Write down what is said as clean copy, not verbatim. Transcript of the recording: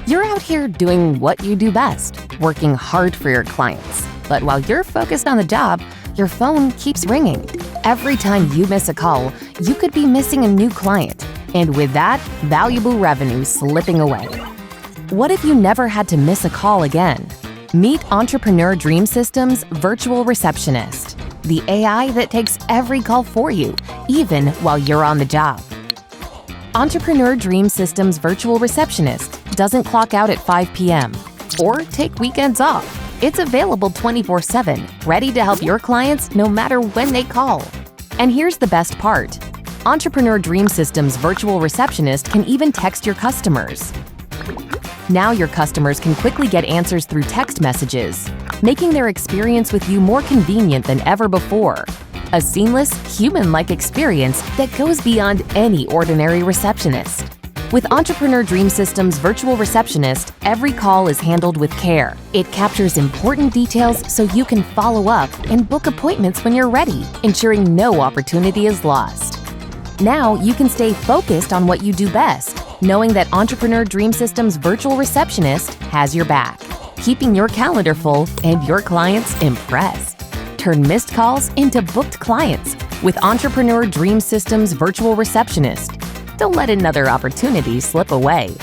You're out here doing what you do best, working hard for your clients. But while you're focused on the job, your phone keeps ringing. Every time you miss a call, you could be missing a new client. And with that, valuable revenue slipping away. What if you never had to miss a call again? Meet Entrepreneur Dream Systems Virtual Receptionist, the AI that takes every call for you, even while you're on the job. Entrepreneur Dream Systems Virtual Receptionist doesn't clock out at 5 p.m. or take weekends off. It's available 24/7, ready to help your clients no matter when they call. And here's the best part. Entrepreneur Dream Systems Virtual Receptionist can even text your customers. Now your customers can quickly get answers through text messages, making their experience with you more convenient than ever before. A seamless, human-like experience that goes beyond any ordinary receptionist. With Entrepreneur Dream Systems Virtual Receptionist, every call is handled with care. It captures important details so you can follow up and book appointments when you're ready, ensuring no opportunity is lost. Now you can stay focused on what you do best, knowing that Entrepreneur Dream Systems Virtual Receptionist has your back, keeping your calendar full and your clients impressed. Turn missed calls into booked clients with Entrepreneur Dream Systems Virtual Receptionist. Don't let another opportunity slip away.